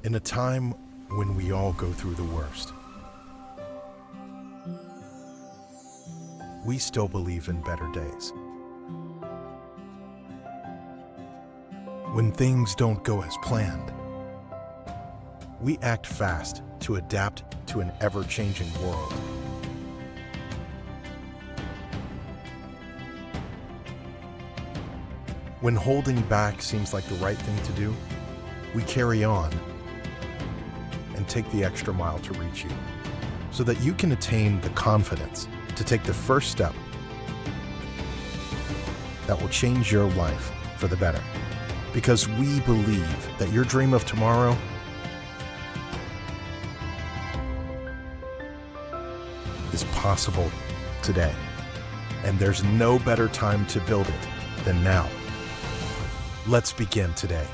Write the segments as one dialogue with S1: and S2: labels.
S1: In a time when we all go through the worst, we still believe in better days. When things don't go as planned, we act fast to adapt to an ever-changing world. When holding back seems like the right thing to do, we carry on and take the extra mile to reach you, so that you can attain the confidence to take the first step that will change your life for the better. Because we believe that your dream of tomorrow is possible today. And there's no better time to build it than now. Let's begin today.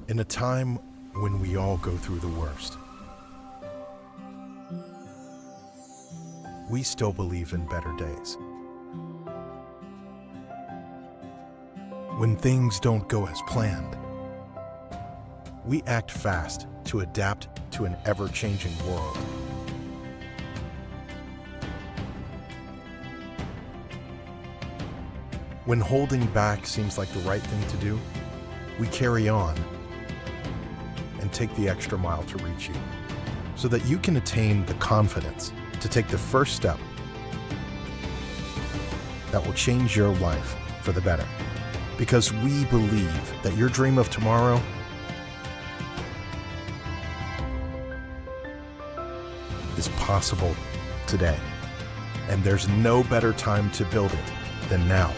S1: In a time when we all go through the worst, we still believe in better days. When things don't go as planned, we act fast to adapt to an ever-changing world. When holding back seems like the right thing to do, we carry on and take the extra mile to reach you, so that you can attain the confidence to take the first step that will change your life for the better. Because we believe that your dream of tomorrow is possible today. And there's no better time to build it than now.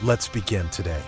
S1: Let's begin today.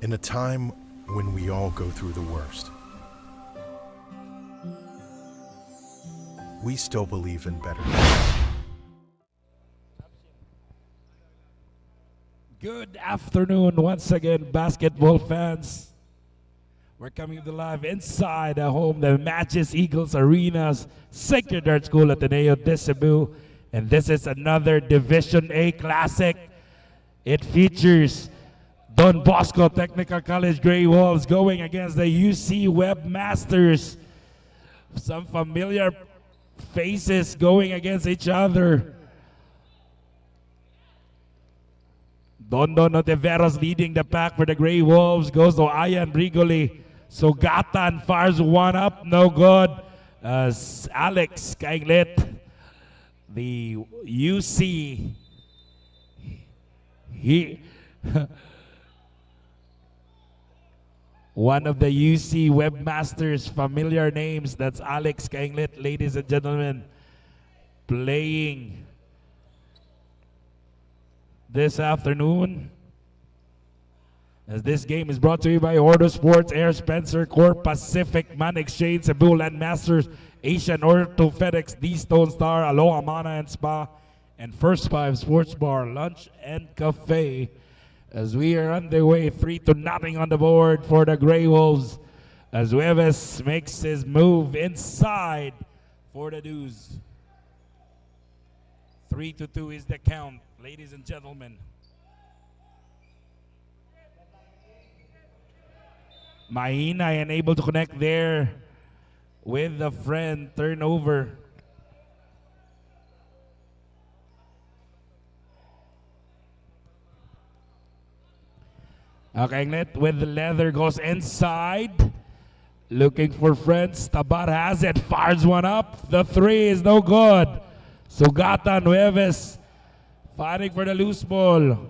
S1: In a time when we all go through the worst, we still believe in better days.
S2: Good afternoon once again, basketball fans. We're coming to live inside the home, the Magis Eagles Arena's Sacred Heart School Ateneo de Cebu. And this is another Division A Classic. It features Don Bosco Technical College Grey Wolves going against the UC Webmasters. Some familiar faces going against each other. Don Oteveros leading the pack for the Grey Wolves. Goes to Ayan Brigoli. Sugatan fires one up, no good. As Alex Kainglet, the UC, one of the UC Webmasters familiar names, that's Alex Kainglet, ladies and gentlemen, playing this afternoon. As this game is brought to you by Ordo Sports, Air Spencer, Core Pacific, Man Exchange, Cebu Land Masters, Asian Orthopedics, D-Stone Star, Aloha Mana and Spa, and First Five Sports Bar, Lunch and Cafe. As we are underway, 3-0 on the board for the Grey Wolves. As Hueves makes his move inside for the Dews. 3-2 is the count, ladies and gentlemen. Mahina unable to connect there with the friend. Turnover. Kainglet with the leather goes inside. Looking for friends. Tabar has it. Fires one up. The three is no good. Sugatan Hueves fighting for the loose ball.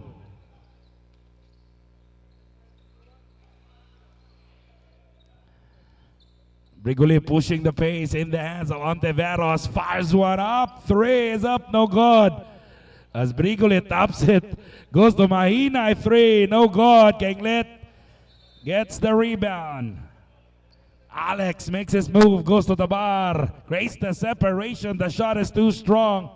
S2: Brigoli pushing the pace in the hands of Ontiveros. Fires one up. Three is up, no good. As Brigoli taps it, goes to Mahina. Three, no good. Kainglet gets the rebound. Alex makes his move, goes to the bar. Creates the separation. The shot is too strong.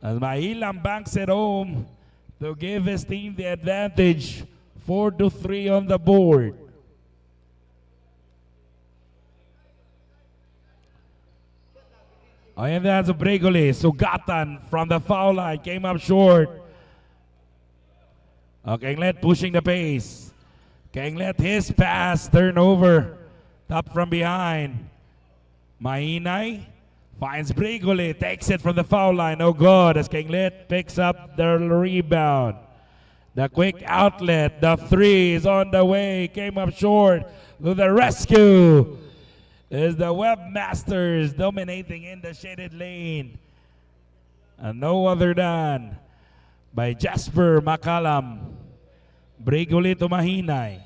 S2: As Mahilam banks it home to give his team the advantage. 4-3 on the board. In the hands of Brigoli. Sugatan from the foul line came up short. Kainglet pushing the pace. Kainglet his pass, turnover. Top from behind. Mahinay finds Brigoli, takes it from the foul line. No good as Kainglet picks up the rebound. The quick outlet, the three is on the way. Came up short. To the rescue is the Webmasters dominating in the shaded lane. And no other than by Jasper Makalam. Brigoli to Mahinay.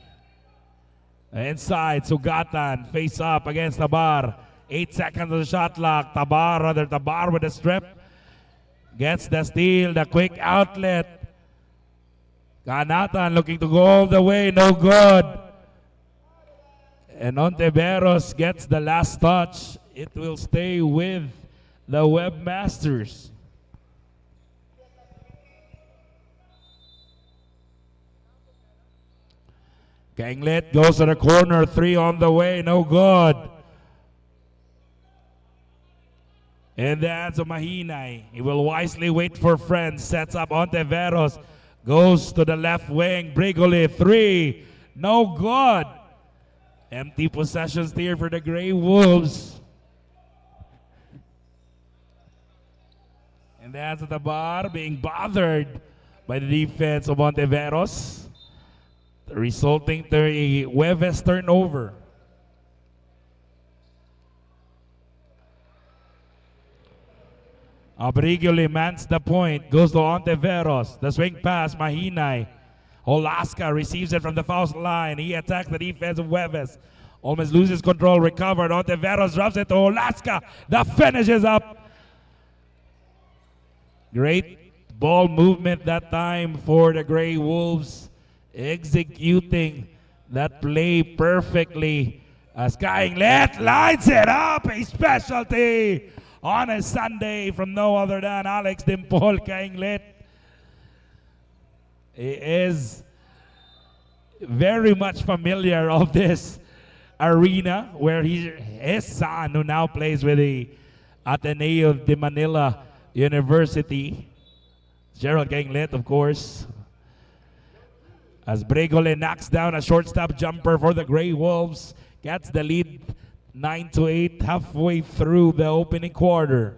S2: Inside, Sugatan face up against Tabar. 8 seconds of the shot clock. Tabar with the strip. Gets the steal, the quick outlet. Kanatan looking to go all the way, no good. And Ontiveros gets the last touch. It will stay with the Webmasters. Kainglet goes to the corner, three on the way, no good. In the hands of Mahinay, he will wisely wait for friends, sets up Ontiveros, goes to the left wing, Brigoli, three, no good. Empty possessions here for the Grey Wolves. In the hands of the bar, being bothered by the defense of Ontiveros, resulting to a Hueves turnover. Brigoli mans the point, goes to Ontiveros. The swing pass, Mahinay. Olaska receives it from the foul line. He attacks the defense of Hueves. Almost loses control, recovered. Ontiveros drops it to Olaska. The finish is up. Great Ball movement that time for the Grey Wolves, executing that play perfectly as Kainglet lines it up, a specialty on a Sunday from no other than Alex Dimpol Kainglet. He is very much familiar of this arena where his son, who now plays with the Ateneo de Manila University, Gerald Kainglet, of course, as Bregole knocks down a shortstop jumper for the Grey Wolves, gets the lead 9-8 halfway through the opening quarter.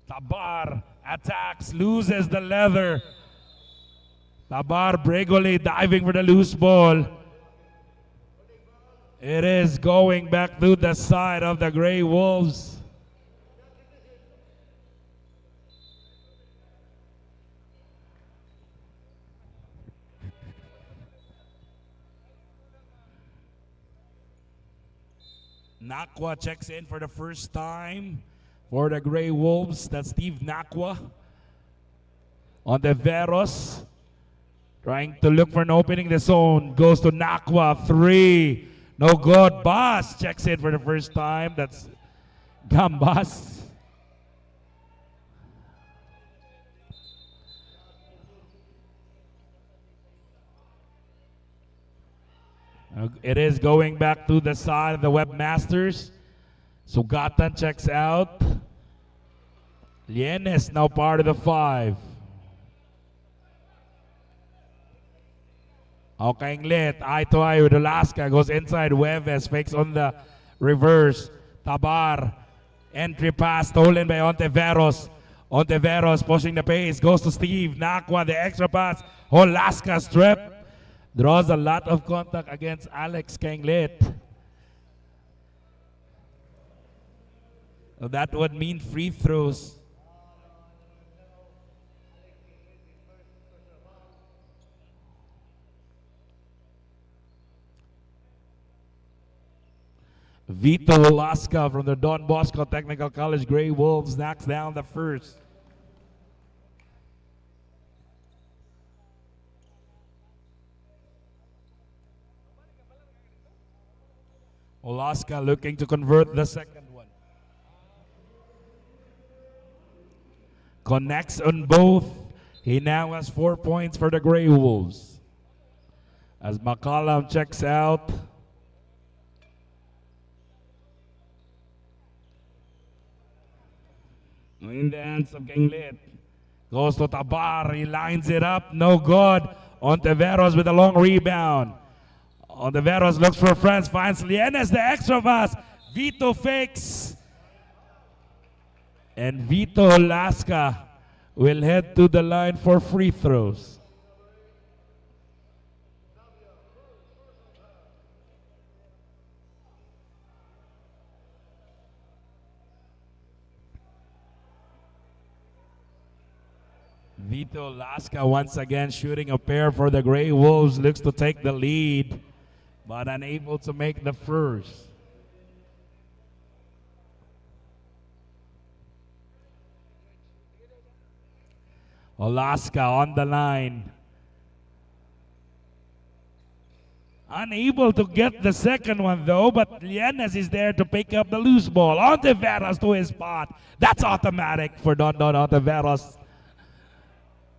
S2: Tabar attacks, loses the leather. Tabar, Bregole diving for the loose ball. It is going back to the side of the Grey Wolves. Nakwa checks in for the first time for the Grey Wolves. That's Steve Nakwa on the Veros. Trying to look for an opening. The zone goes to Nakwa. 3. No good. Bas checks in for the first time. That's Gambas. It is going back to the side of the Webmasters. Sugatan checks out. Lienes now part of the 5. Kainglet, eye to eye with Alaska, goes inside. Hueves fakes on the reverse. Tabar, entry pass stolen by Ontiveros. Ontiveros pushing the pace, goes to Steve Nakwa, the extra pass. Alaska strip. Draws a lot of contact against Alex Kainglet. So that would mean free throws. Vito Alaska from the Don Bosco Technical College Grey Wolves knocks down the first. Alaska looking to convert the second one. Connects on both. He now has 4 points for the Grey Wolves. As McCollum checks out. In the hands of Kainglet. Goes to Tabar. He lines it up. No good. Ontiveros with a long rebound. Ontiveros looks for friends. Finds Lienes, the extra pass. Vito fakes. And Vito Alaska will head to the line for free throws. Vito Alaska once again shooting a pair for the Grey Wolves. Looks to take the lead, but unable to make the first. Alaska on the line. Unable to get the second one though, but Lienes is there to pick up the loose ball. Ontiveros to his spot. That's automatic for Don Ontiveros.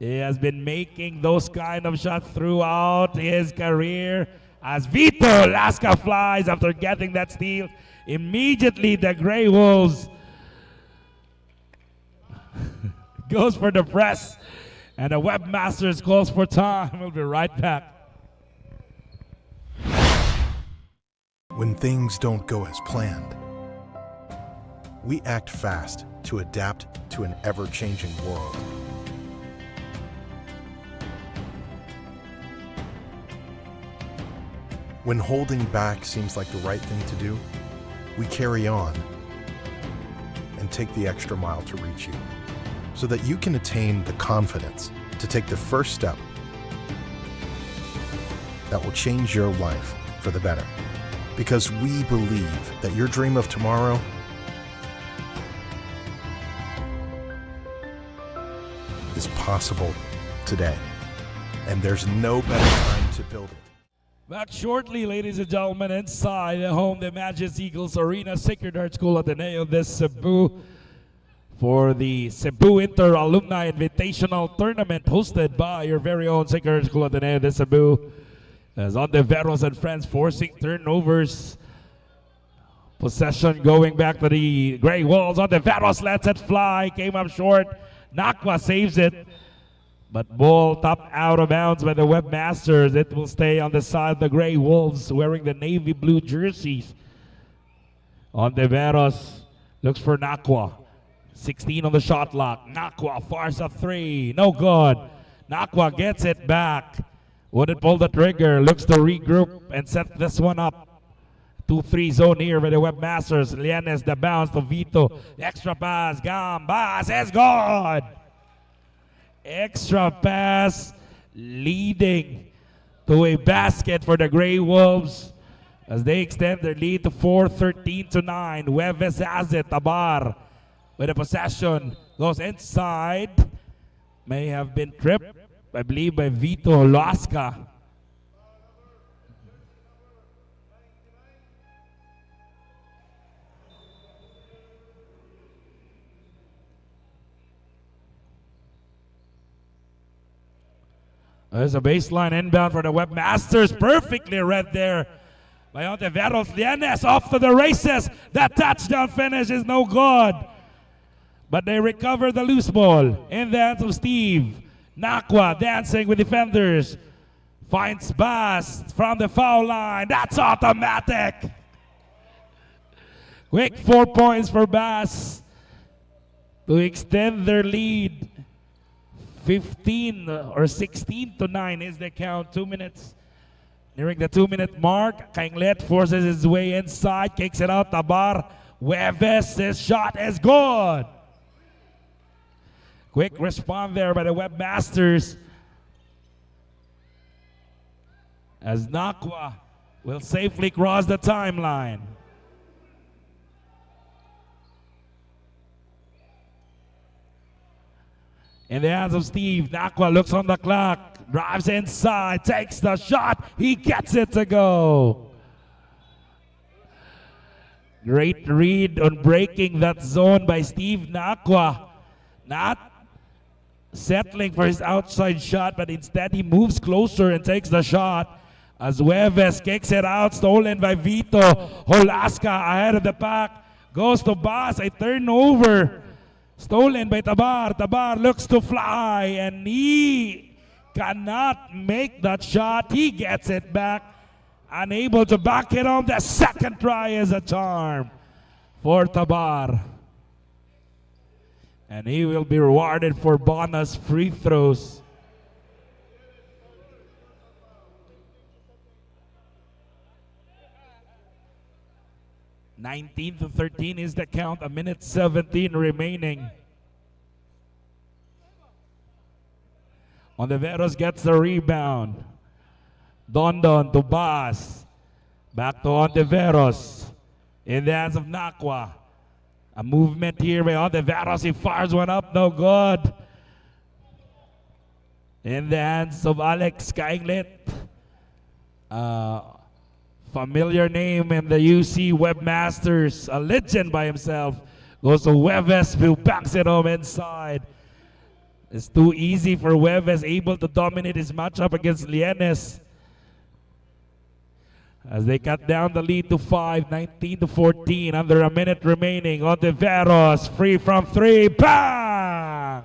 S2: He has been making those kind of shots throughout his career. As Vito Alaska flies after getting that steal, immediately the Grey Wolves goes for the press, and the Webmasters calls for time. We'll be right back.
S1: When things don't go as planned, we act fast to adapt to an ever-changing world. When holding back seems like the right thing to do, we carry on and take the extra mile to reach you, so that you can attain the confidence to take the first step that will change your life for the better. Because we believe that your dream of tomorrow possible today. And there's no better time to build it.
S2: Back shortly, ladies and gentlemen, inside the home, the Magis Eagles Arena, Sacred Heart School Ateneo de Cebu, for the Cebu Inter Alumni Invitational Tournament hosted by your very own Sacred Heart School Ateneo de Cebu. As Ontiveros and friends forcing turnovers. Possession going back to the Grey Wolves. Ontiveros lets it fly, came up short. Nakwa saves it. But ball tapped out of bounds by the Webmasters. It will stay on the side of the Grey Wolves wearing the navy blue jerseys. Ontiveros looks for Nakwa. 16 on the shot clock. Nakwa fires a three. No good. Nakwa gets it back. Wouldn't pull the trigger. Looks to regroup and set this one up. 2-3 zone here by the Webmasters. Lianes the bounce to Vito. Extra pass. Gambas is good. Extra pass leading to a basket for the Grey Wolves as they extend their lead to 13-9. Hueves has it. Tabar with a possession goes inside. May have been tripped, I believe, by Vito Lasca. There's a baseline inbound for the Webmasters. Perfectly read there by Ontiveros. Lianes off to the races. That touchdown finish is no good. But they recover the loose ball in the hands of Steve. Nakwa dancing with defenders. Finds Bass from the foul line. That's automatic. Quick 4 points for Bass to extend their lead. 15 or 16-9 is the count. 2 minutes. Nearing the 2-minute mark. Kainglet forces his way inside. Kicks it out. Tabar. Hueves, his shot is good. Quick response there by the Webmasters. As Nakwa will safely cross the timeline. In the hands of Steve, Nakwa looks on the clock, drives inside, takes the shot, he gets it to go. Great read on breaking that zone by Steve Nakwa. Not settling for his outside shot, but instead he moves closer and takes the shot. As Hueves kicks it out, stolen by Vito. Holaska ahead of the pack, goes to Bass, a turnover. Stolen by Tabar. Tabar looks to fly and he cannot make that shot. He gets it back. Unable to back it on. The second try is a charm for Tabar. And he will be rewarded for bonus free throws. (19-13) is the count. 1:17 remaining. Ontiveros gets the rebound. Dondon to Bass. Back to Ontiveros. In the hands of Nakwa. A movement here by Ontiveros. He fires one up. No good. In the hands of Alex Kainglet. Familiar name in the UC Webmasters, a legend by himself. Goes to Hueves, who backs it home inside. It's too easy for Hueves, able to dominate his matchup against Lianes. As they cut down the lead to 5, 19-14, under a minute remaining. Ontiveros, free from three, bang!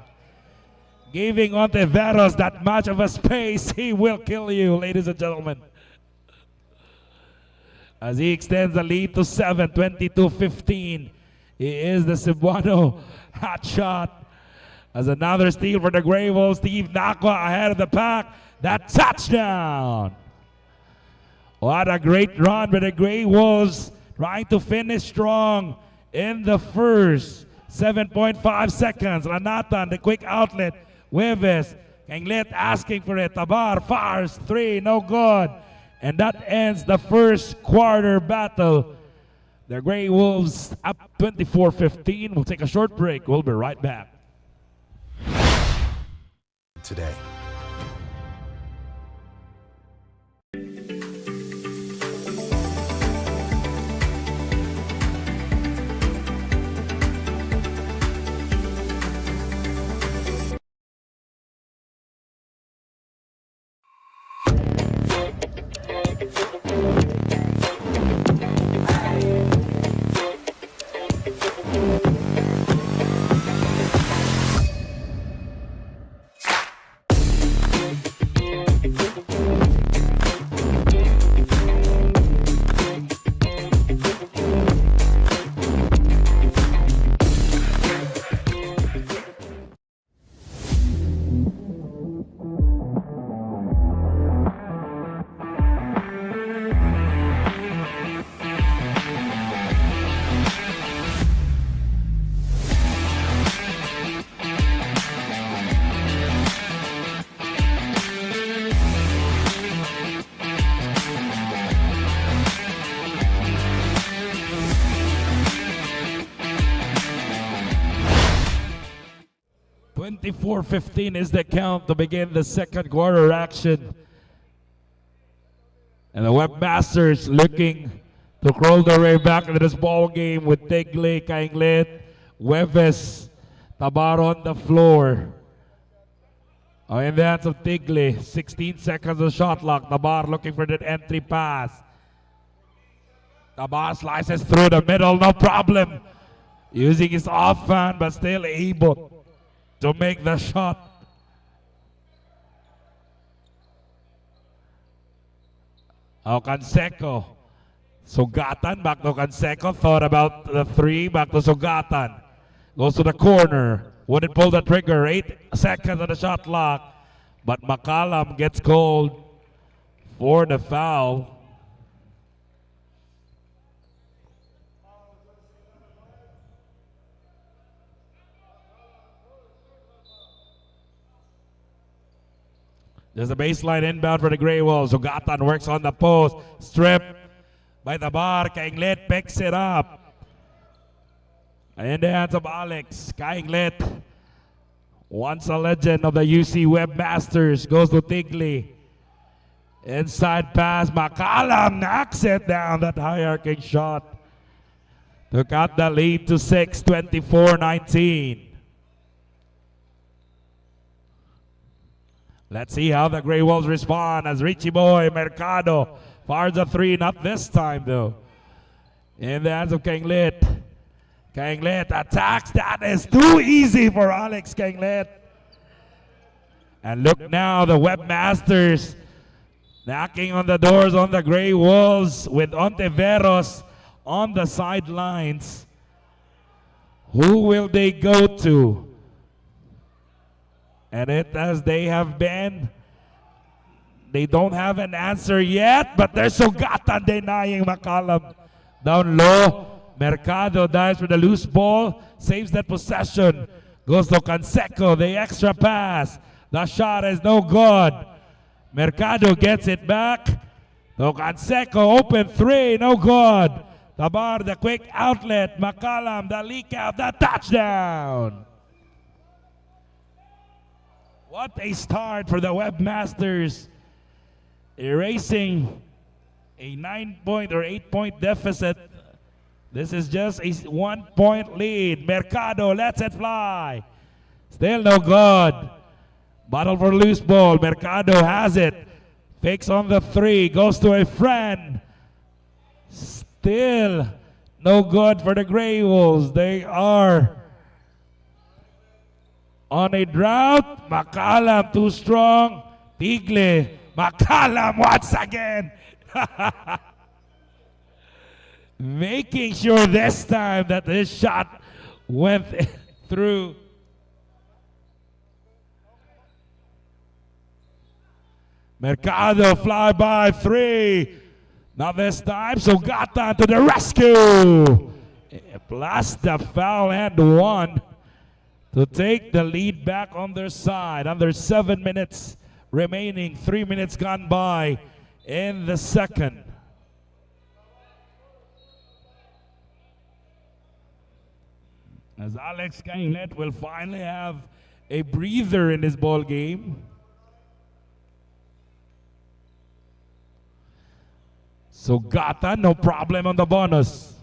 S2: Giving Ontiveros that much of a space, he will kill you, ladies and gentlemen. As he extends the lead to 7, 22-15. He is the Cebuano hot shot. As another steal for the Grey Wolves. Steve Nakwa ahead of the pack. That touchdown. What a great run by the Grey Wolves. Trying to finish strong in the first 7.5 seconds. Lanatan, the quick outlet. Hueves. Kainglet asking for it. Tabar fires three. No good. And that ends the first quarter battle. The Grey Wolves up 24-15. We'll take a short break. We'll be right back.
S1: today.
S2: .24:15 is the count to begin the second quarter action. And the Webmasters looking to crawl their way back into this ball game with Tigley, Kainglet, Weves, Tabar on the floor. In the hands of Tigley, 16 seconds of shot clock. Tabar looking for that entry pass. Tabar slices through the middle, no problem. Using his offhand, but still able to make the shot. Canseco. Sugatan, back to Canseco. Thought about the three, back to Sugatan. Goes to the corner. Wouldn't pull the trigger. 8 seconds on the shot clock. But McCallum gets called for the foul. There's a baseline inbound for the Grey Wolves. Sugatan works on the post. Strip by the bar. Kainglet picks it up. In the hands of Alex. Kainglet, once a legend of the UC Webmasters, goes to Tigley. Inside pass. McCallum knocks it down. That high arcing shot to cut the lead to 6, 24-19. Let's see how the Grey Wolves respond as Richie Boy Mercado fires a three, not this time though. In the hands of Kainglet. Kainglet attacks. That is too easy for Alex Kainglet. And look now, the Webmasters knocking on the doors on the Grey Wolves with Ontiveros on the sidelines. Who will they go to? And as they have been, they don't have an answer yet, but there's Sugatan denying McCallum. Down low, Mercado dives for the loose ball, saves that possession, goes to Canseco, the extra pass. The shot is no good. Mercado gets it back. To Canseco, open three, no good. Tabar, the quick outlet. McCallum, the leak out, the touchdown. What a start for the Webmasters, erasing a 9-point or 8-point deficit. This is just a 1-point lead. Mercado lets it fly. Still no good. Battle for loose ball. Mercado has it. Fakes on the three. Goes to a friend. Still no good for the Grey Wolves. They are on a drought. McCallum too strong. Tigley. McCallum once again. Making sure this time that this shot went through. Mercado fly by three. Not this time. Sugatan to the rescue. Plus the foul and one to take the lead back on their side. Under 7 minutes remaining. 3 minutes gone by in the second. As Alex Kainglet will finally have a breather in this ball game. So Gata, no problem on the bonus.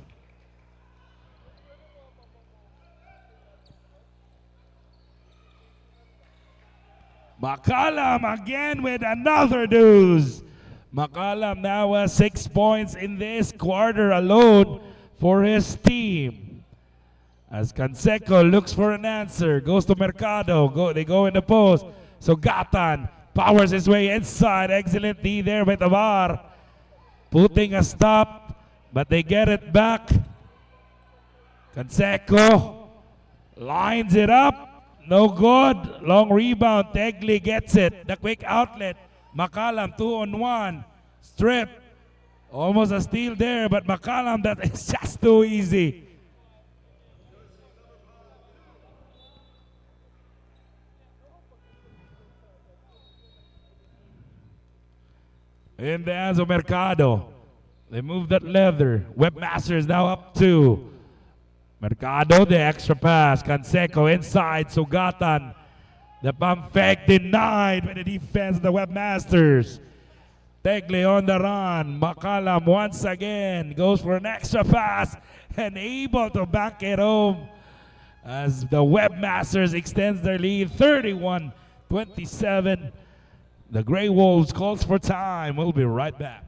S2: McCallum again with another deuce. McCallum now has 6 points in this quarter alone for his team. As Canseco looks for an answer, goes to Mercado, they go in the post. So Gatan powers his way inside. Excellent D there by Tavar. Putting a stop, but they get it back. Canseco lines it up. No good. Long rebound. Tegli gets it. The quick outlet. McCallum 2-on-1. Strip. Almost a steal there, but McCallum, that is just too easy. In the hands of Mercado. They move that leather. Webmaster is now up 2. Mercado, the extra pass. Canseco inside. Sugatan. The pump fake denied by the defense of the Webmasters. Tegli on the run. McCallum once again goes for an extra pass and able to back it home as the Webmasters extends their lead 31-27. The Grey Wolves calls for time. We'll be right back.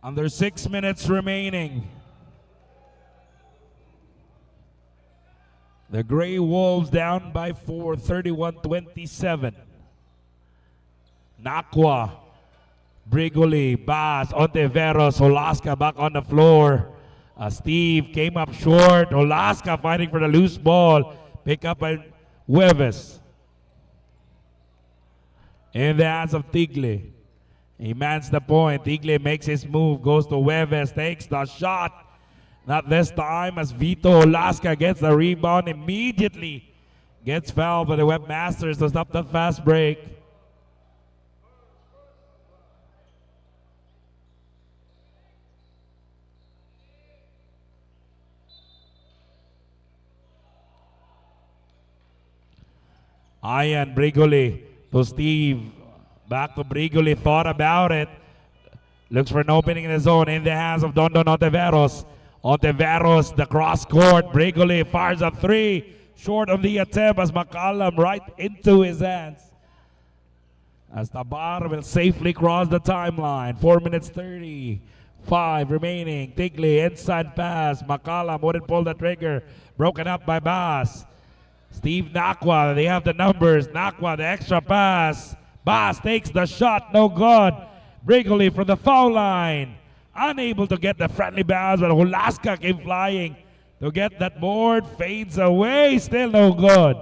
S2: Under 6 minutes remaining. The Grey Wolves down by 4, 31-27. Nakwa, Brigoli, Bas, Ontiveros, Olaska back on the floor. Steve came up short. Olaska fighting for the loose ball. Pick up by Hueves. In the hands of Tigli. He mans the point. Tigli makes his move, goes to Hueves, takes the shot. Not this time as Vito Olaska gets the rebound immediately. Gets fouled by the Webmasters to stop the fast break. Ian Brigoli to Steve. Back to Brigoli, thought about it. Looks for an opening in the zone in the hands of Dondon Ontiveros. Ontiveros, the cross court. Brigoli fires a 3. Short of the attempt as McCallum right into his hands. As Tabar will safely cross the timeline. 4 minutes 35 remaining. Tigli, inside pass. McCallum wouldn't pull the trigger. Broken up by Bas. Steve Nakwa, they have the numbers. Nakwa, the extra pass. Bas takes the shot, no good. Brigoli from the foul line. Unable to get the friendly bounce, but Olaska came flying to get that board. Fades away, still no good.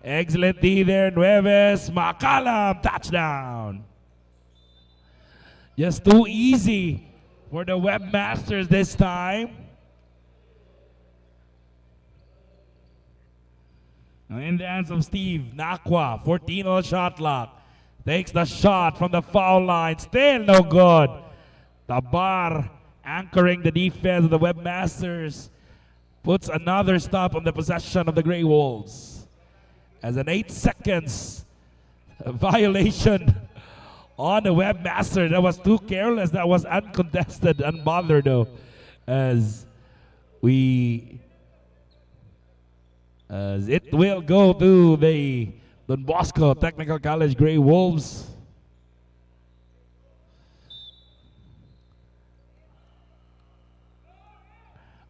S2: Excellent D there, Nueves. McCallum, touchdown. Just too easy for the Webmasters this time. Now in the hands of Steve Nakwa, 14 on the shot clock. Takes the shot from the foul line. Still no good. Tabar anchoring the defense of the Webmasters. Puts another stop on the possession of the Grey Wolves. As an 8 seconds violation on the Webmaster. That was too careless. That was uncontested, unbothered though. As it will go to the Don Bosco Technical College Grey Wolves.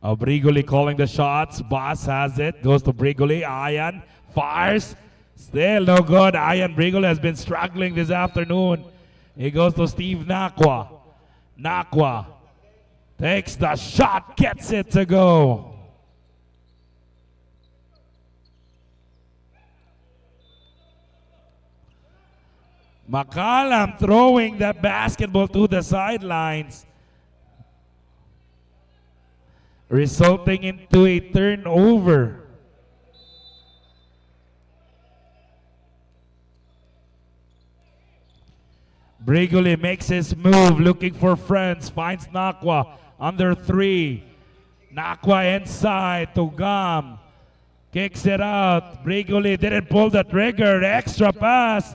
S2: Brigoli calling the shots. Bas has it. Goes to Brigoli. Ayan fires. Still no good. Ian Briggle has been struggling this afternoon. He goes to Steve Nakwa. Nakwa takes the shot, gets it to go. McCallum throwing that basketball to the sidelines, resulting into a turnover. Brigoli makes his move, looking for friends, finds Nakwa under 3. Nakwa inside to Gam, kicks it out. Brigoli didn't pull the trigger, the extra pass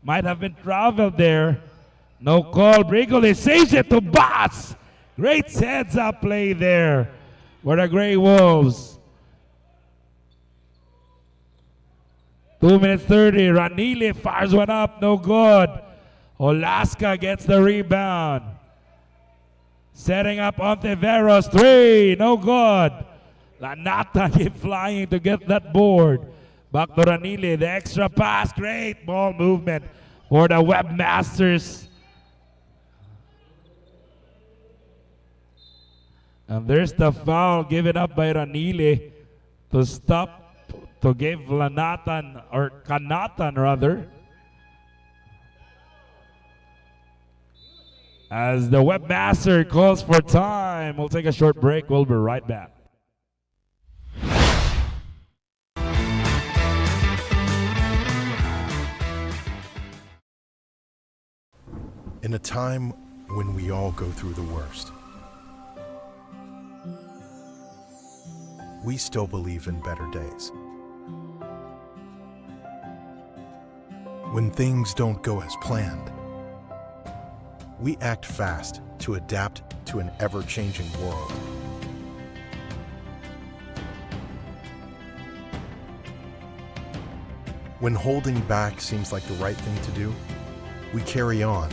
S2: might have been traveled there. No call. Brigoli saves it to Bass. Great heads-up play there for the Grey Wolves. 2 minutes 30. Ranili fires one up. No good. Olaska gets the rebound. Setting up Ontiveros. 3. No good. Lanata keep flying to get that board. Back to Ranili, the extra pass, great ball movement for the Webmasters. And there's the foul given up by Ranili to stop, to give Lanatan, or Kanatan rather. As the Webmaster calls for time, we'll take a short break, we'll be right back.
S1: In a time when we all go through the worst, we still believe in better days. When things don't go as planned, we act fast to adapt to an ever-changing world. When holding back seems like the right thing to do, we carry on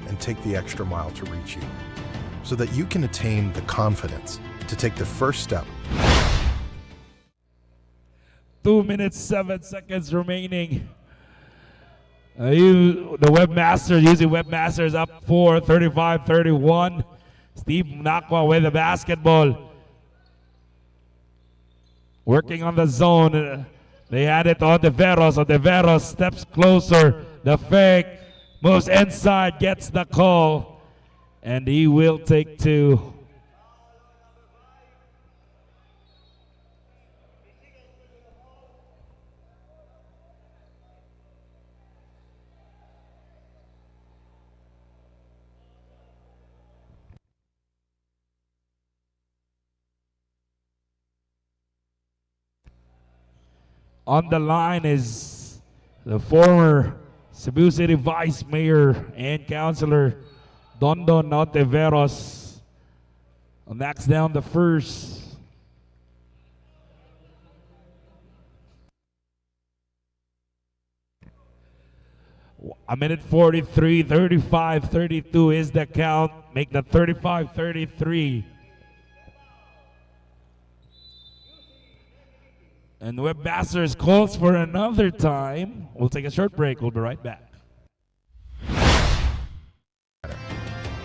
S1: and take the extra mile to reach you, so that you can attain the confidence to take the first step.
S2: 2 minutes, 7 seconds remaining. The Webmasters, using Webmasters up 4, 35-31. Steve Nakwa with the basketball. Working on the zone. They had it on Ontiveros. Ontiveros steps closer. The fake. Moves inside, gets the call, and he will take 2. On the line is the former Cebu City Vice Mayor and Councilor Dondon Ontiveros knocks down the first. A minute 43, 35-32 is the count. Make the 35-33. And Webmasters calls for another time. We'll take a short break. We'll be right back.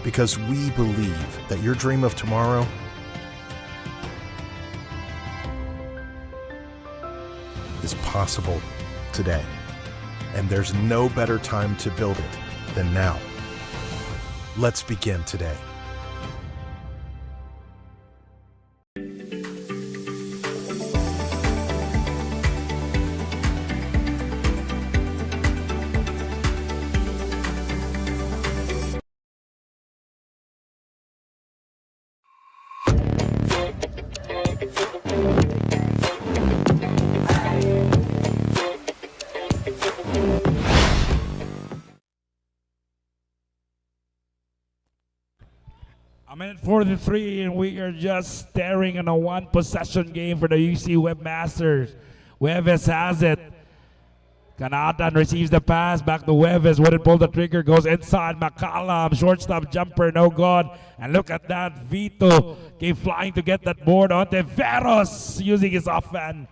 S1: Because we believe that your dream of tomorrow is possible today. And there's no better time to build it than now. Let's begin today.
S2: A minute 43, and we are just staring at a one-possession game for the UC Webmasters. Weves has it. Kanatan receives the pass, back to Weves. Wouldn't pull the trigger, goes inside. McCallum, shortstop jumper, no good. And look at that, Vito came flying to get that board. Ontiveros using his offhand.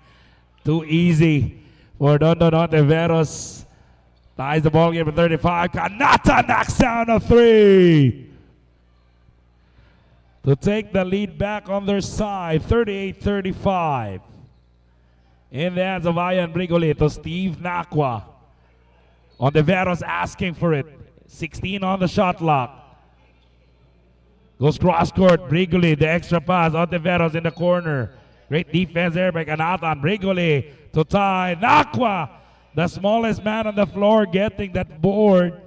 S2: Too easy for Dondon Ontiveros. Ties the ball game at 35. Kanata knocks down a three to take the lead back on their side, 38-35. In the hands of Ian Brigoli to Steve Nakwa. Ontiveros asking for it. 16 on the shot clock. Goes cross court. Brigoli, the extra pass. Ontiveros in the corner. Great defense there by Kanatan. Brigoli to tie. Nakwa, the smallest man on the floor, getting that board.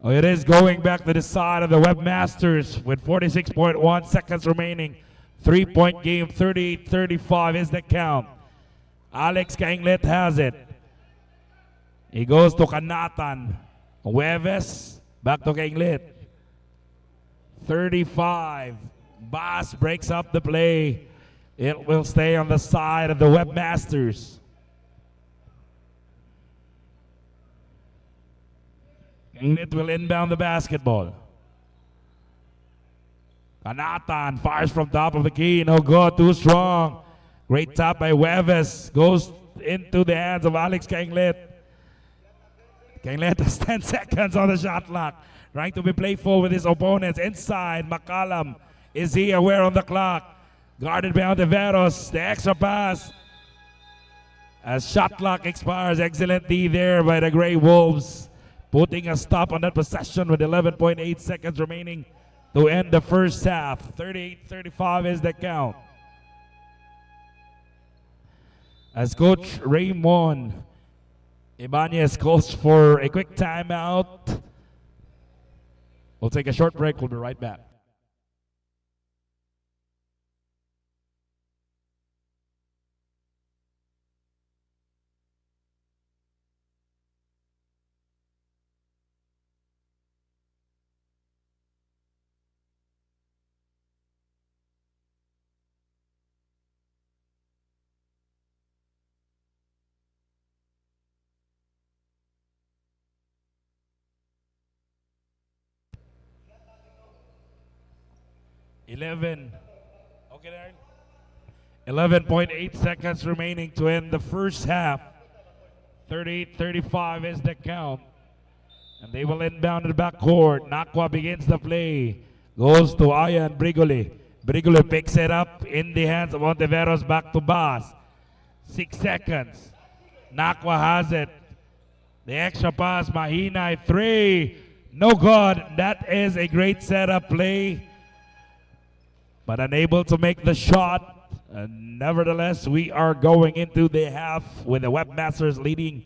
S2: Oh, it is going back to the side of the Webmasters with 46.1 seconds remaining. 3-point game, 38-35 is the count. Alex Kainglet has it. He goes to Kanatan. Hueves, back to Kainglet. 35. Bass breaks up the play. It will stay on the side of the Webmasters. Kainglet will inbound the basketball. Kanatan fires from top of the key. No good, too strong. Great tap by Hueves. Goes into the hands of Alex Kainglet. Kainglet has 10 seconds on the shot clock. Trying to be playful with his opponents. Inside, McCallum. Is he aware on the clock? Guarded by Ontiveros. The extra pass. As shot clock expires. Excellent D there by the Grey Wolves. Putting a stop on that possession with 11.8 seconds remaining to end the first half. 38-35 is the count. As Coach Raymond Ibanez calls for a quick timeout. We'll take a short break. We'll be right back. Okay, there. 11.8 seconds remaining to end the first half. 38-35 is the count. And they will inbound to the backcourt. Nakwa begins the play. Goes to Ian Brigoli. Brigoli picks it up in the hands of Ontiveros, back to Bass. 6 seconds. Nakwa has it. The extra pass, Mahina, 3. No good. That is a great setup play, but unable to make the shot. Nevertheless, we are going into the half with the Webmasters leading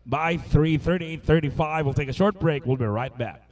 S2: by 3, 38-35. We'll take a short break. We'll be right back.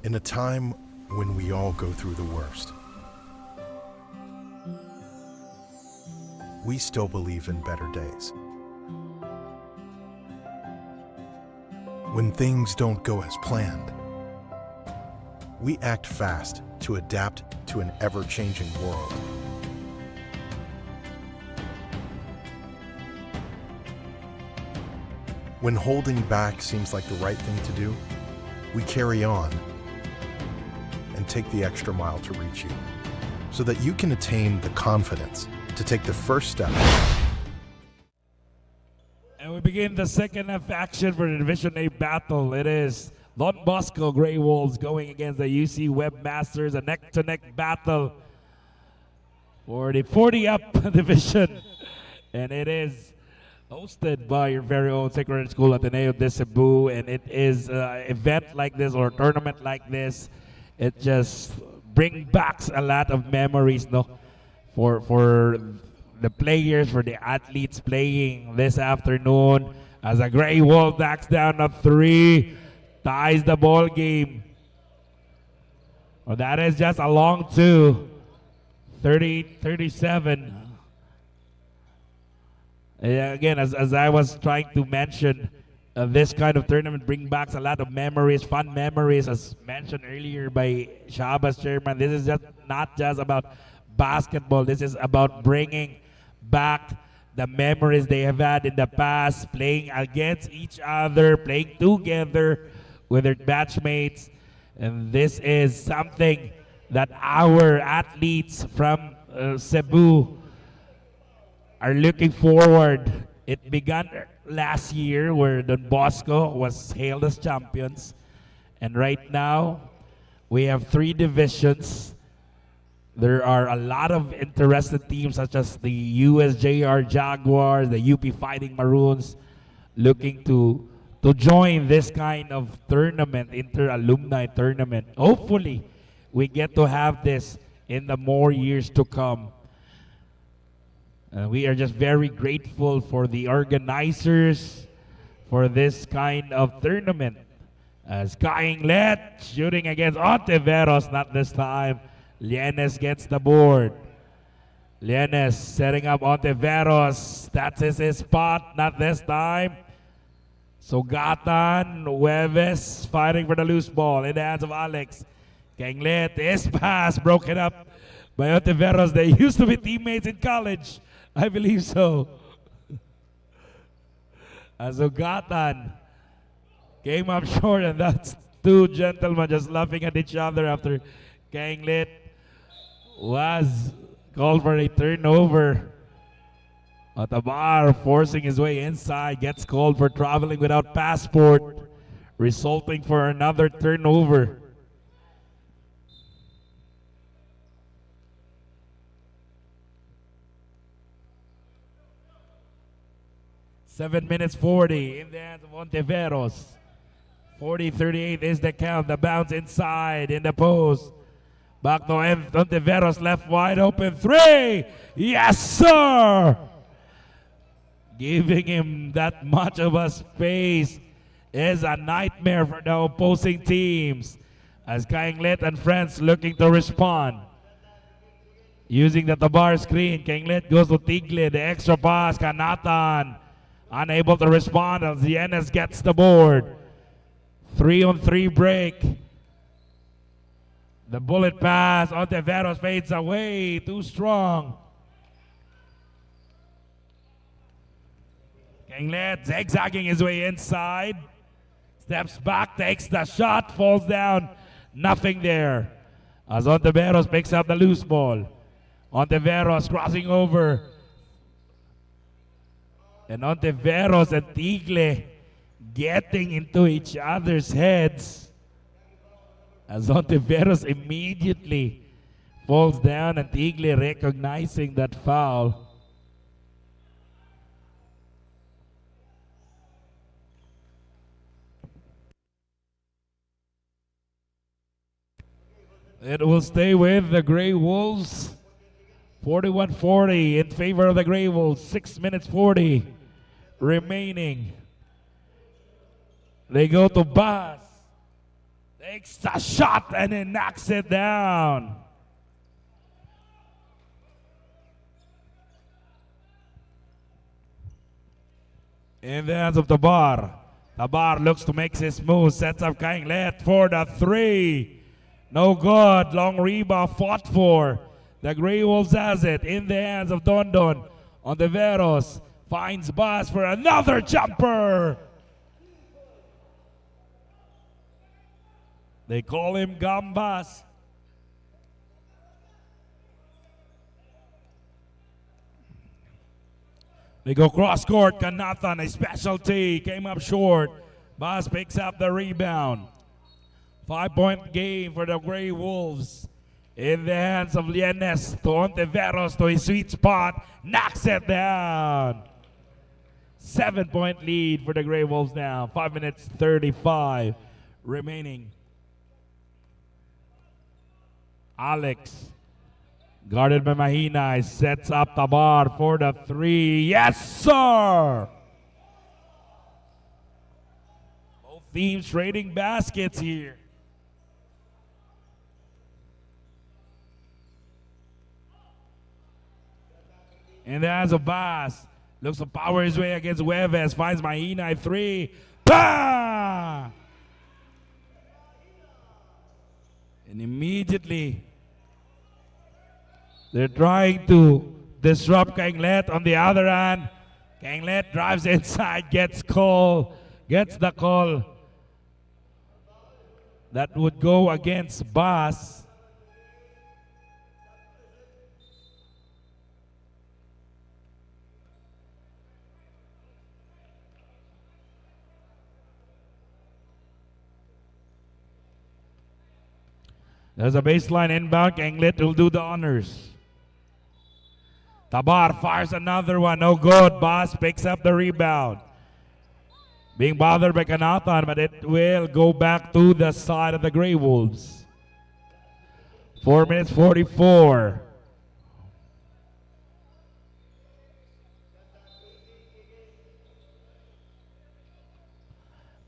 S1: In a time when we all go through the worst, we still believe in better days. When things don't go as planned, we act fast to adapt to an ever-changing world. When holding back seems like the right thing to do, we carry on and take the extra mile to reach you, so that you can attain the confidence to take the first step.
S2: And we begin the second half action for the Division A battle. It is Don Bosco Grey Wolves going against the UC Webmasters, a neck-to-neck battle for the 40-up division. And it is hosted by your very own Sacred School Ateneo de Cebu. And it is an event like this or tournament like this. It just brings back a lot of memories, no, for the players, for the athletes playing this afternoon. As a Grey Wolf backs down a 3, ties the ball game. Well, that is just a long 2, 30-37. Again, as I was trying to mention, this kind of tournament brings back a lot of memories, fun memories, as mentioned earlier by Shaba's chairman. This is just not just about basketball. This is about bringing back the memories they have had in the past, playing against each other, playing together with their batchmates. And this is something that our athletes from Cebu are looking forward. It began last year where Don Bosco was hailed as champions. And right now, we have 3 divisions. There are a lot of interested teams such as the USJR Jaguars, the UP Fighting Maroons, looking to join this kind of tournament, inter-alumni tournament. Hopefully, we get to have this in the more years to come. We are just very grateful for the organizers for this kind of tournament. As Kainglet shooting against Ontiveros, not this time. Lienes gets the board. Lienes setting up Ontiveros. That's his spot, not this time. Sugatan, Hueves fighting for the loose ball in the hands of Alex. Kainglet, his pass broken up by Ontiveros. They used to be teammates in college. I believe so. Sugatan came up short, and that's 2 gentlemen just laughing at each other after Kainglet was called for a turnover. Atabar forcing his way inside, gets called for traveling without passport, resulting for another turnover. Seven minutes 40 in the hands of Ontiveros. 40-38 is the count. The bounce inside in the post. Back to Ontiveros, left wide open 3. Yes, sir! Giving him that much of a space is a nightmare for the opposing teams. As Kainglet and friends looking to respond. Using the Tabar screen, Kainglet goes to Tigle. The extra pass, Kanatan. Unable to respond as Lienes gets the board. 3-on-3 break. The bullet pass, Ontiveros fades away, too strong. Kainglet zigzagging his way inside. Steps back, takes the shot, falls down. Nothing there. As Ontiveros picks up the loose ball. Ontiveros crossing over. And Ontiveros and Tigle getting into each other's heads. As Ontiveros immediately falls down and Tigle recognizing that foul. It will stay with the Grey Wolves. 41-40 in favor of the Grey Wolves. 6 minutes 40 remaining. They go to Bass. Takes a shot and then knocks it down. In the hands of Tabar. Tabar looks to make his move. Sets up Kainglet for the 3. No good. Long rebound fought for. The Grey Wolves has it in the hands of Dondon. On the Veros. Finds Bas for another jumper. They call him Gambas. They go cross court. Kanathan, a specialty, came up short. Bas picks up the rebound. 5-point game for the Grey Wolves. In the hands of Lienes to Ontiveros to his sweet spot. Knocks it down. 7-point lead for the Grey Wolves now. 5 minutes 35 remaining. Alex, guarded by Mahina, sets up Tabar for the 3. Yes, sir! Both teams trading baskets here. In the hands of Bas. Looks to power his way against Hueves. Finds Mahina 3. Bah! And immediately, they're trying to disrupt Kainglet. On the other hand, Kainglet drives inside, gets the call that would go against Bas. There's a baseline inbound. Kainglet will do the honors. Tabar fires another one. No good. Bas picks up the rebound. Being bothered by Kanatan, but it will go back to the side of the Grey Wolves. 4 minutes 44.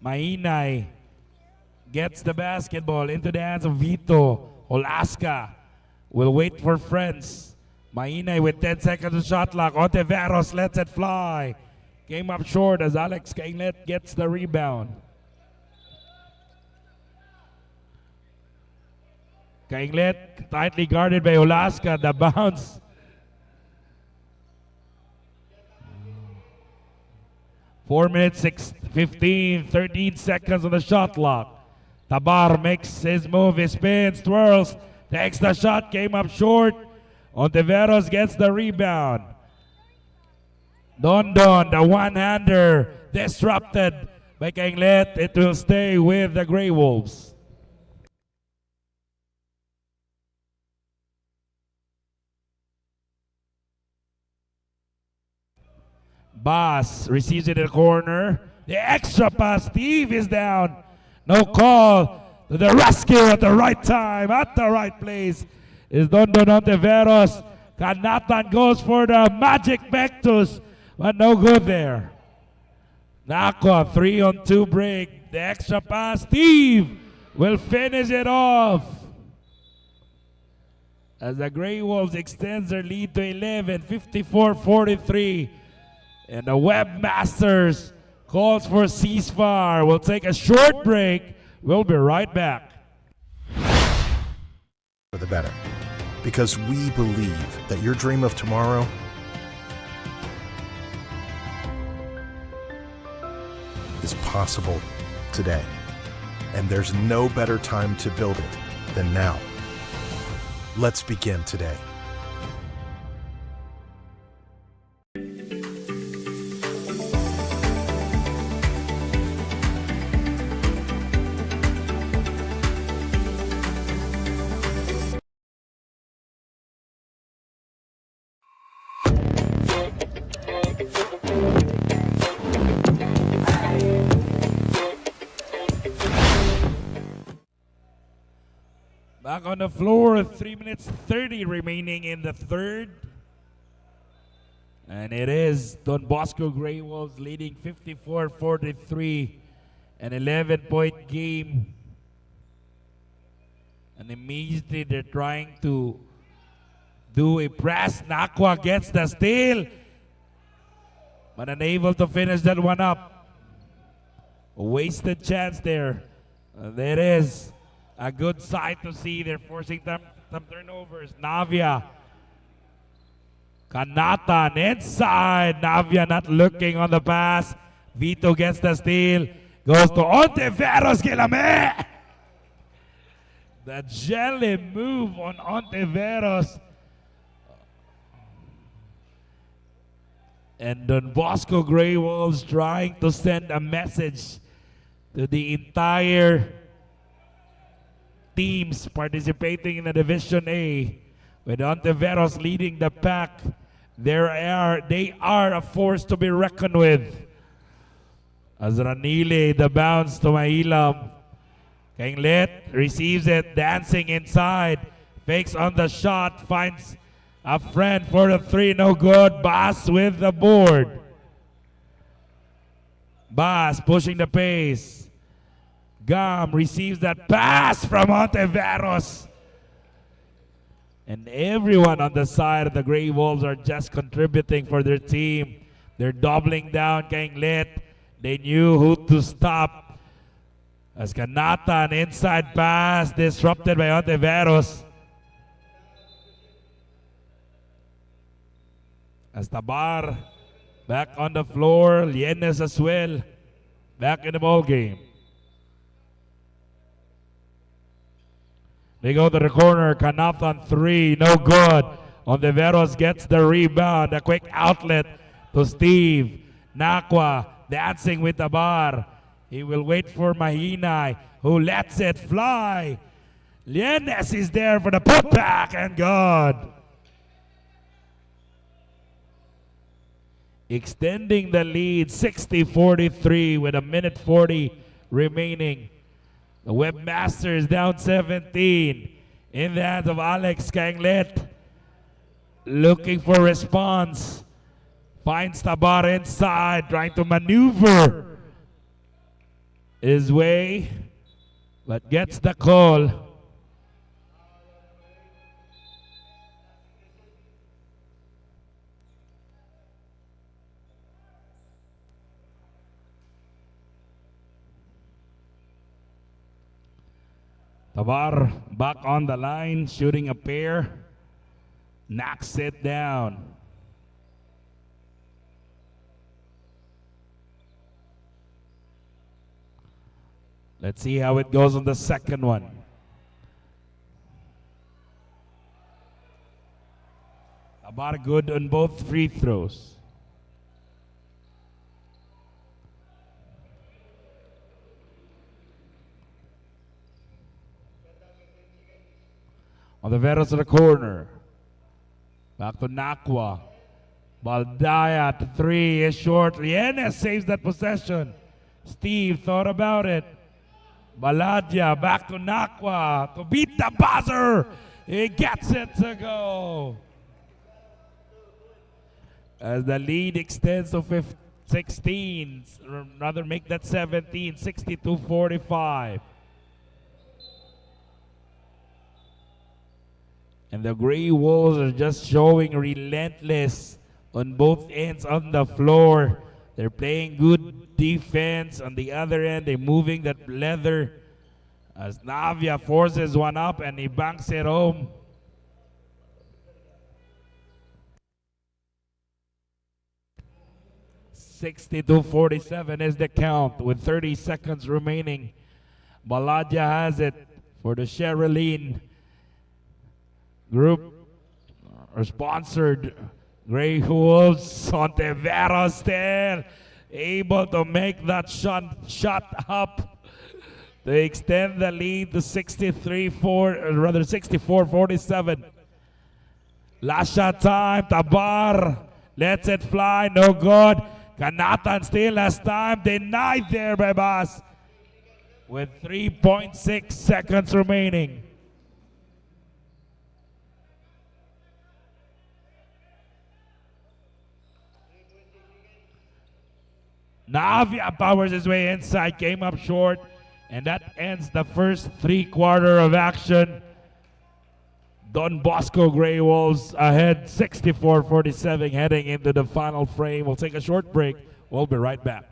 S2: Mainay gets the basketball into the hands of Vito. Olaska will wait for friends. Mainay with 10 seconds of shot clock. Ontiveros lets it fly. Came up short as Alex Kainglet gets the rebound. Kainglet tightly guarded by Olaska. The bounce. Four minutes, 13 seconds on the shot clock. Tabar makes his move, he spins, twirls, takes the shot, came up short. Ontiveros gets the rebound. Dondon, the one-hander, disrupted by Kainglet. It will stay with the Grey Wolves. Bas receives it in the corner. The extra pass, Steve is down. No call. To the rescue at the right time, at the right place is Dondon Ontiveros. Kanatan goes for the magic Vectus, but no good there. Nako, 3-on-2 break. The extra pass, Steve will finish it off. As the Grey Wolves extends their lead to 11, 54-43. And the Webmasters calls for ceasefire. We'll take a short break. We'll be right back.
S1: For the better. Because we believe that your dream of tomorrow is possible today. And there's no better time to build it than now. Let's begin today.
S2: Back on the floor, 3 minutes 30 remaining in the third. And it is Don Bosco Grey Wolves leading 54-43, an 11-point game. And immediately they're trying to do a press. Nakwa gets the steal. but unable to finish that one up. A wasted chance there. There it is. A good sight to see. They're forcing some turnovers. Navia. Kanatan inside. Navia not looking on the pass. Vito gets the steal. Goes to Ontiveros Gilame. The jelly move on Ontiveros. And Don Bosco Grey Wolves trying to send a message to the entire teams participating in the Division A. With Ontiveros leading the pack, they are a force to be reckoned with. As Ranile, the bounce to Mailam. Kenglet receives it, dancing inside. Fakes on the shot, finds a friend for the three, no good. Bass with the board. Bass pushing the pace. Gam receives that pass from Ontiveros. And everyone on the side of the Grey Wolves are just contributing for their team. They're doubling down Kenglet. They knew who to stop. As Kanata, an inside pass disrupted by Ontiveros. As Tabar back on the floor, Lienes as well, back in the ball game. They go to the corner, Kanata on three, no good. Ontiveros gets the rebound, a quick outlet to Steve. Nakwa dancing with Tabar. He will wait for Mahinay, who lets it fly. Lienes is there for the putback, and good. Extending the lead 60-43 with a minute 40 remaining. The Webmaster is down 17 in the hands of Alex Kanglet. Looking for response. Finds Tabar inside, trying to maneuver his way, but gets the call. Tabar back on the line, shooting a pair. Knocks it down. Let's see how it goes on the second one. Tabar good on both free throws. Ontiveros to the corner. Back to Nakwa. Baldaya to three is short. Lienes saves that possession. Steve thought about it. Baladia back to Nakwa to beat the buzzer. He gets it to go. As the lead extends to 16, rather make that 17, 62-45. And the Grey Wolves are just showing relentless on both ends on the floor. They're playing good defense. On the other end, they're moving that leather. As Navia forces one up and he banks it home. (62-47) is the count with 30 seconds remaining. Baladia has it for the Sherilyn group or sponsored Grey Wolves. Ontiveros still able to make that shot up to extend the lead to 64-47. Last shot time. Tabar lets it fly, no good. Kanatan still has time, denied there by Bas with 3.6 seconds remaining. Navia powers his way inside, came up short, and that ends the first 3/4 of action. Don Bosco Grey Wolves ahead 64-47 heading into the final frame. We'll take a short break. We'll be right back.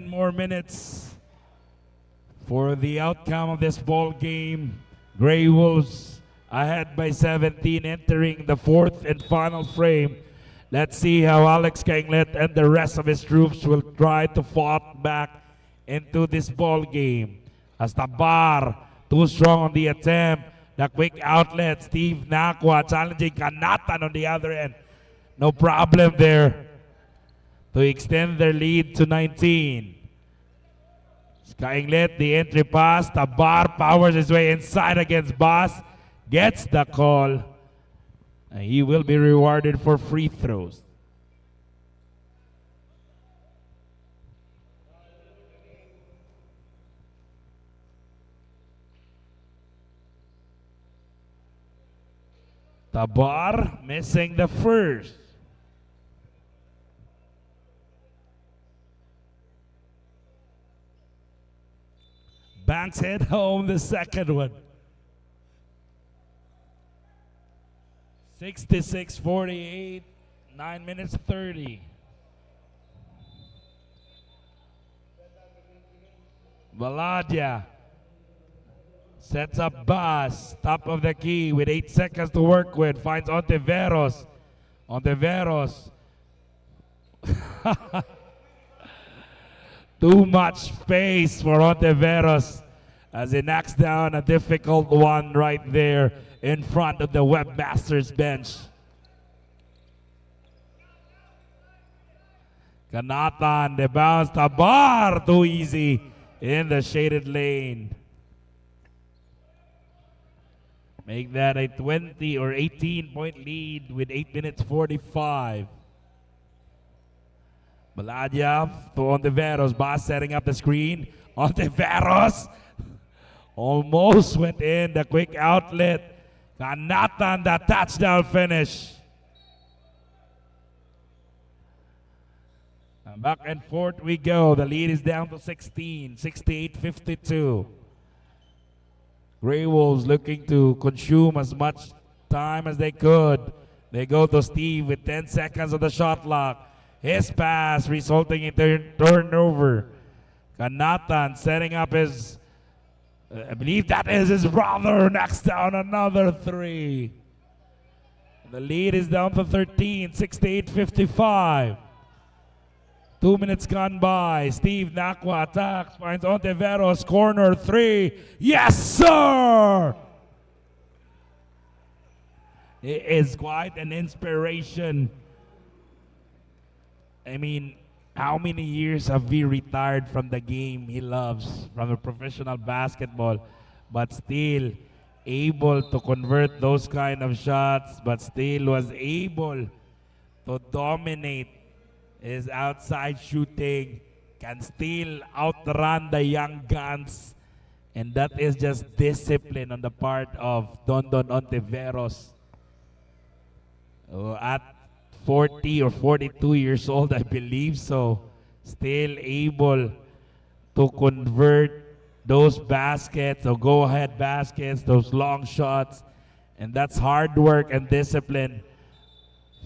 S2: More minutes for the outcome of this ball game. Grey Wolves ahead by 17, entering the fourth and final frame. Let's see how Alex Kanglet and the rest of his troops will try to fight back into this ball game. As the bar, too strong on the attempt. The quick outlet, Steve Nakwa challenging Kanatan on the other end. No problem there to extend their lead to 19. Kanglet, the entry pass, the bar powers his way inside against Boss, gets the call, and he will be rewarded for free throws. The bar missing the first. Banks hit home the second one. 66-48, 9 minutes 30. Valadia sets up Bass, top of the key with 8 seconds to work with. Finds Ontiveros. Ontiveros. Too much space for Ontiveros as he knocks down a difficult one right there in front of the Webmasters bench. Kanatan, they bounce the bar, too easy in the shaded lane. Make that a 20 or 18-point lead with 8 minutes 45. Baladia to Ontiveros. Boss setting up the screen. Ontiveros almost went in. The quick outlet. Kanatan, the touchdown finish. And back and forth we go. The lead is down to 16. 68-52. Grey Wolves looking to consume as much time as they could. They go to Steve with 10 seconds on the shot clock. His pass resulting in turnover. Kanatan setting up his, I believe that is his brother, knocks down another three. The lead is down to 13, 68-55. 2 minutes gone by. Steve Nakwa attacks, finds Ontiveros, corner three. Yes, sir! It is quite an inspiration. I mean, how many years have he retired from the game he loves, from the professional basketball, but still able to convert those kind of shots, but still was able to dominate his outside shooting, can still outrun the young guns, and that is just discipline on the part of Don Ontiveros. At 40 or 42 years old, I believe so, still able to convert those baskets, or go-ahead baskets, those long shots, and that's hard work and discipline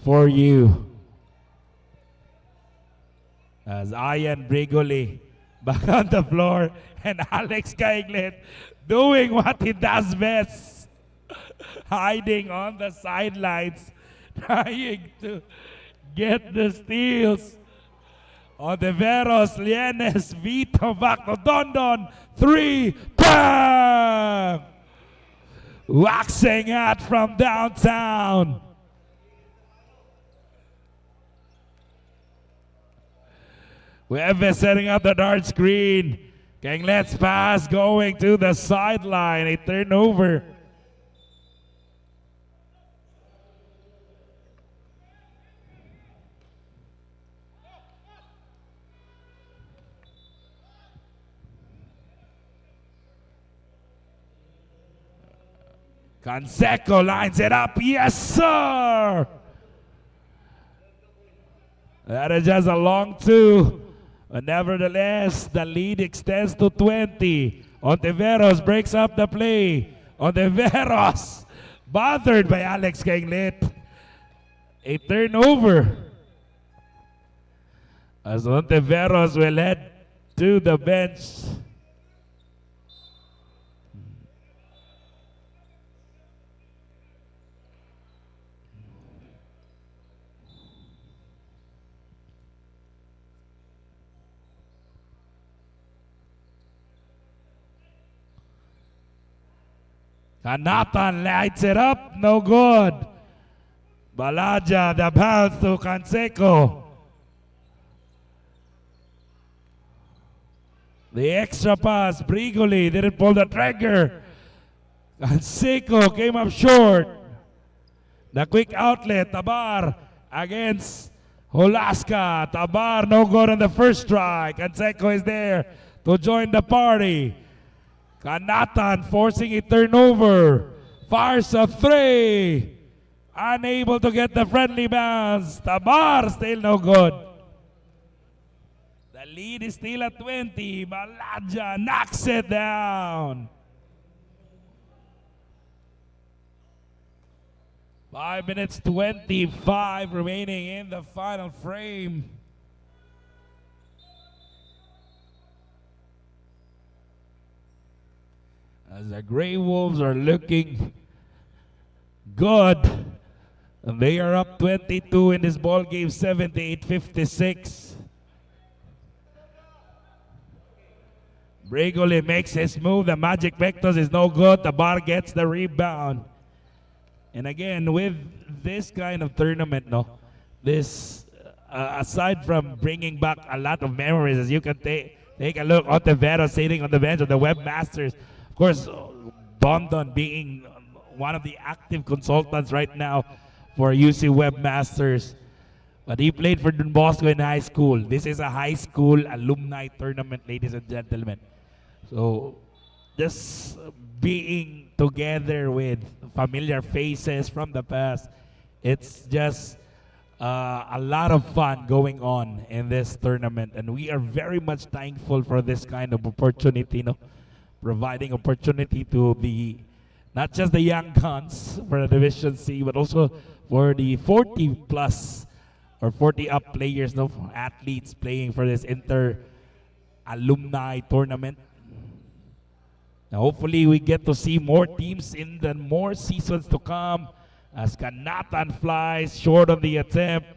S2: for you. As Ian Brigoli back on the floor, and Alex Caiglet doing what he does best, hiding on the sidelines, trying to get the steals. Ontiveros, Lienes, Vito, back to Dondon, 3, bang! Waxing out from downtown. Webbe setting up the dart screen. Caiglet's pass going to the sideline. A turnover. Canseco lines it up. Yes, sir! That is just a long two. But nevertheless, the lead extends to 20. Ontiveros breaks up the play. Ontiveros, bothered by Alex Caiglet. A turnover. As Ontiveros will head to the bench. Nathan lights it up, no good. Balaja, the bounce to Canseco. The extra pass, Brigoli didn't pull the trigger. Canseco came up short. The quick outlet, Tabar against Holaska. Tabar no good on the first try. Canseco is there to join the party. Kanatan forcing a turnover. Fires a 3. Unable to get the friendly bounce. Tabar still no good. The lead is still at 20. Balaja knocks it down. 5 minutes 25 remaining in the final frame. As the Grey Wolves are looking good. And they are up 22 in this ball game, 78-56. Brigoli makes his move. The Magic Vectors is no good. The bar gets the rebound. And again, with this kind of tournament, this aside from bringing back a lot of memories, as you can take a look at Ontiveros sitting on the bench of the Webmasters. Of course, Bondon being one of the active consultants right now for UC Webmasters. But he played for Don Bosco in high school. This is a high school alumni tournament, ladies and gentlemen. So just being together with familiar faces from the past, it's just a lot of fun going on in this tournament. And we are very much thankful for this kind of opportunity, providing opportunity to the not just the young guns for the Division C, but also for the 40 plus or 40 up players, athletes playing for this alumni tournament. Now hopefully we get to see more teams in the more seasons to come, as Kanatan flies short of the attempt.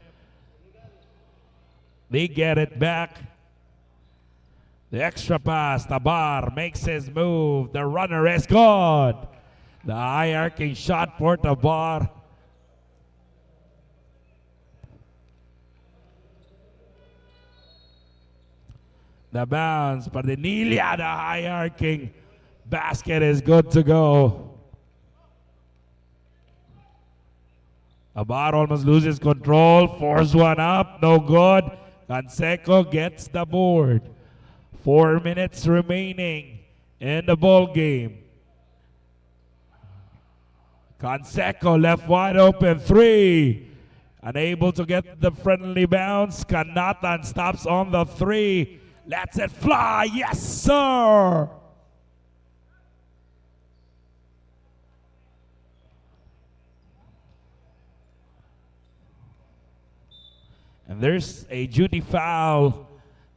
S2: They get it back. The extra pass, Tabar makes his move. The runner is good. The high arcing shot for Tabar. The bounce, Pardinilia, the high arcing basket is good to go. Tabar almost loses control, force one up, no good. Canseco gets the board. 4 minutes remaining in the ball game. Canseco left wide open, 3. Unable to get the friendly bounce. Kanatan stops on the 3. Lets it fly, yes sir! And there's a duty foul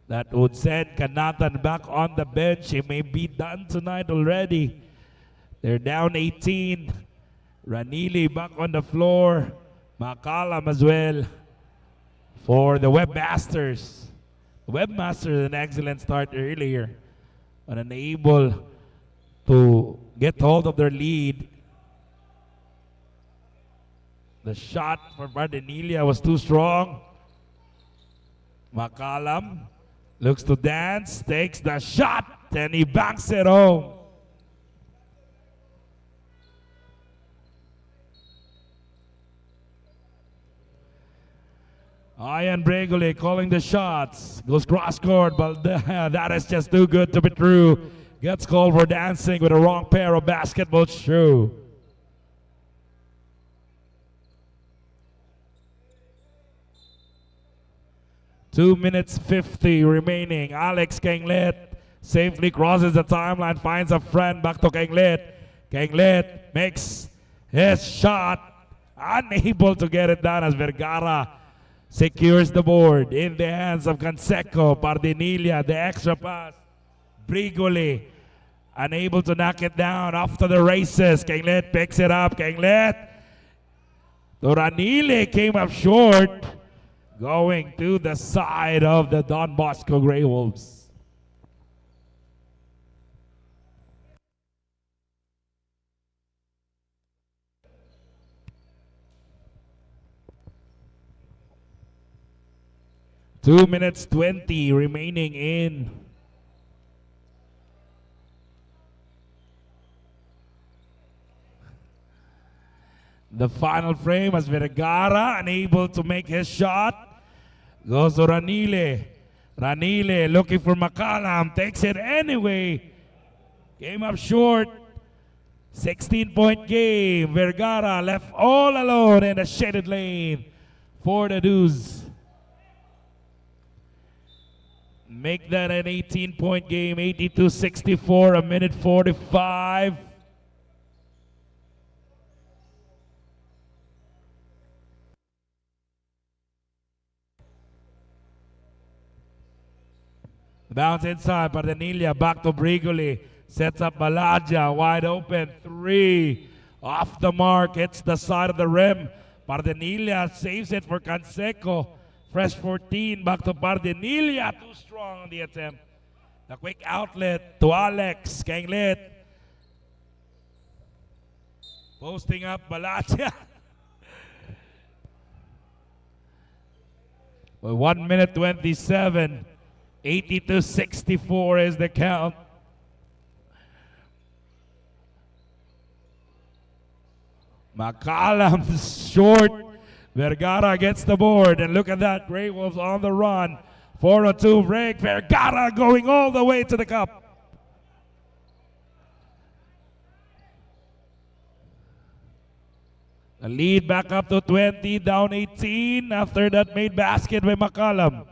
S2: That would send Kanatan back on the bench. He may be done tonight already. They're down 18. Ranili back on the floor. Makalam as well for the Webmasters. Webmasters, an excellent start earlier, but unable to get hold of their lead. The shot for Bardenilia was too strong. Makalam looks to dance, takes the shot, and he banks it home. Ian Bregoli calling the shots. Goes cross court, but that is just too good to be true. Gets called for dancing with a wrong pair of basketball shoes. Two minutes 50 remaining. Alex Kenglet safely crosses the timeline, finds a friend, back to Kenglet. Kenglet makes his shot, unable to get it done as Vergara secures the board in the hands of Canseco. Bardenilia, the extra pass. Brigoli, unable to knock it down after the races. Kenglet picks it up. Kenglet. Doranile came up short, going to the side of the Don Bosco Grey Wolves. Two minutes 20 remaining in the final frame as Vergara unable to make his shot. Goes to Ranile. Ranile looking for Makalam, takes it anyway. Came up short. 16-point game. Vergara left all alone in the shaded lane for the Dews. Make that an 18-point game, 82-64, a minute 45. Bounce inside, Bardenilia back to Brigoli. Sets up Balaja, wide open, three. Off the mark, hits the side of the rim. Bardenilia saves it for Canseco. Fresh 14, back to Bardenilia. Too strong on the attempt. The quick outlet to Alex Kenglet. Posting up Balaja. With 1 minute 27. 82-64 is the count. Makalam short. Vergara gets the board, and look at that. Grey Wolves on the run. 4-2 break. Vergara going all the way to the cup. The lead back up to 20, down 18 after that made basket by Makalam.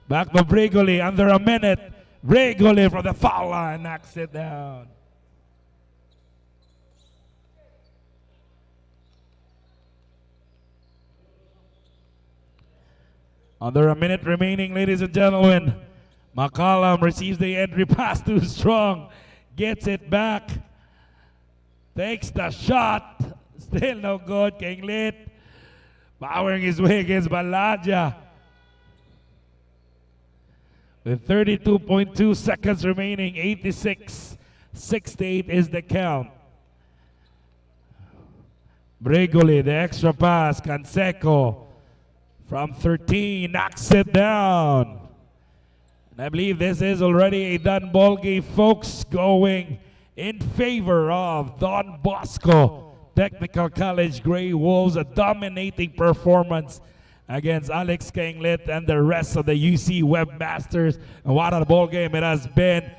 S2: Back to Brigoli under a minute. Brigoli from the foul line knocks it down. Under a minute remaining, ladies and gentlemen. Makalam receives the entry pass too strong. Gets it back. Takes the shot. Still no good. Kenglet powering his way against Balaja. With 32.2 seconds remaining, 86-68 is the count. Brigoli, the extra pass. Canseco from 13 knocks it down. And I believe this is already a done ball game, folks, going in favor of Don Bosco Technical College Grey Wolves. A dominating performance against Alex Kenglet and the rest of the UC Webmasters. And what a ball game it has been.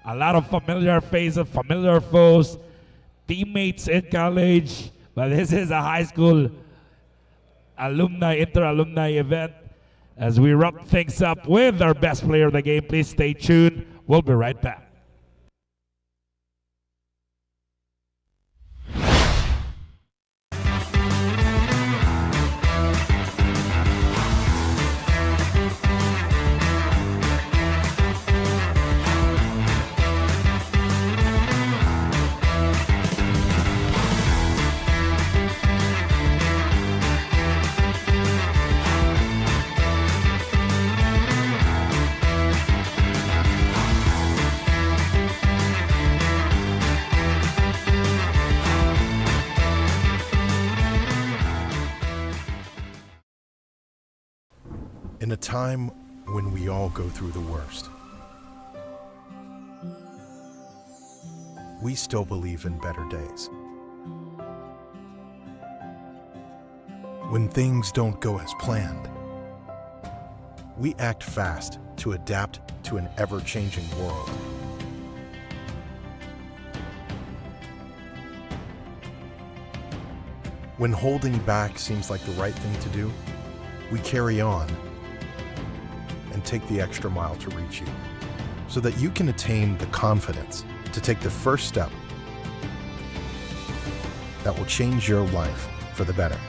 S2: A lot of familiar faces, familiar foes, teammates in college. But this is a high school alumni, inter-alumni event. As we wrap things up with our best player of the game, please stay tuned. We'll be right back.
S1: a time when we all go through the worst, we still believe in better days. When things don't go as planned, we act fast to adapt to an ever-changing world. When holding back seems like the right thing to do, we carry on and take the extra mile to reach you, so that you can attain the confidence to take the first step that will change your life for the better.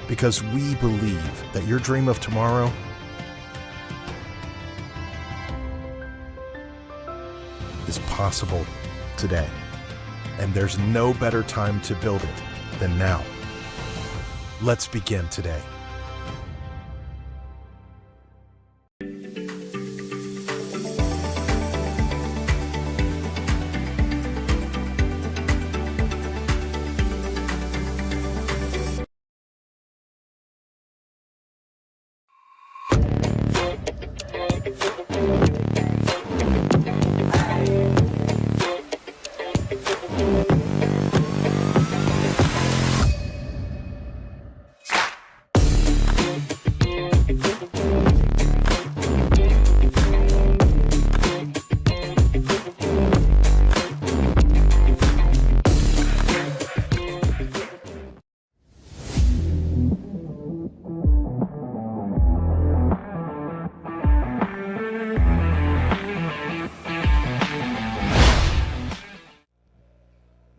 S1: Because we believe that your dream of tomorrow is possible today. And there's no better time to build it than now. Let's begin today.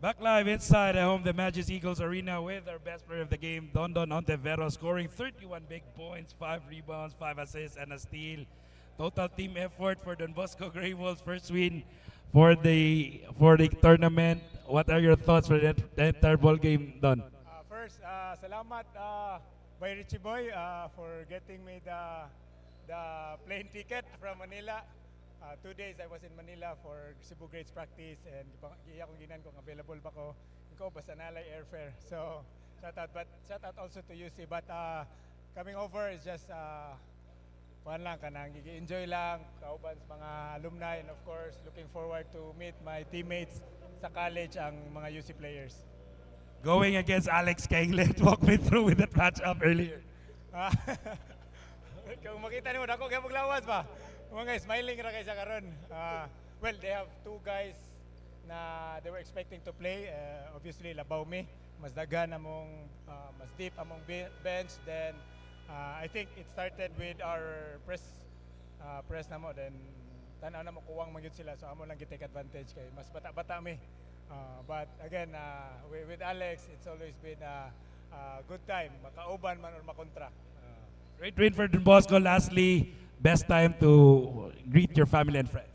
S2: Back live inside at home, the Magis Eagles Arena with our best player of the game, Don Ontiveros, scoring 31 big points, 5 rebounds, 5 assists, and a steal. Total team effort for Don Bosco Grey Wolves, first win for the tournament. What are your thoughts for the entire ball game, Don?
S3: First, salamat by Richie Boy for getting me the plane ticket from Manila. 2 days I was in Manila for Cebu Grades practice and iya kong ginan kung available ba ko. Ikaw basta nalay airfare. So shout out also to UC. But coming over is just fun lang kanang enjoy lang kauban sa mga alumni, and of course looking forward to meet my teammates sa college, ang mga UC players.
S2: Going against Alex Kainglet, walk me through with that matchup earlier.
S3: Kung makita niyo dako kay maglawas ba? Mga smiling ra kay sa karon. Well, they have 2 guys na they were expecting to play. Obviously labaw me, mas dagan among mas deep among bench. Then I think it started with our press na mo, then tanaw na mo kuwang magyud sila, so amo lang gi-take advantage kay mas bata-bata mi. But again, with Alex, it's always been a good time, makauban man or makontra.
S2: Great win for Don Bosco. Lastly, best time to greet your family and friends.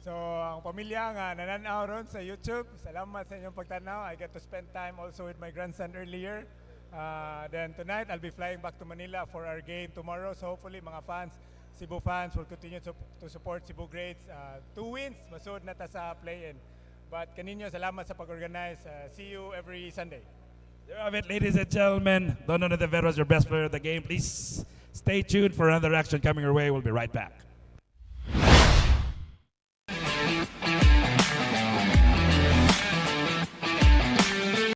S3: So, ang pamilya nga nananaw ron sa YouTube, salamat sa inyong pagtanaw. I get to spend time also with my grandson earlier. Then tonight, I'll be flying back to Manila for our game tomorrow. So hopefully, mga fans, Cebu fans will continue to support Cebu Grades. 2 wins, masud na ta sa play-in. But kaninyo, salamat sa pag-organize. See you every Sunday.
S2: There you have it, ladies and gentlemen. Don Ontiveros, your best player of the game. Please stay tuned for another action coming your way. We'll be right back.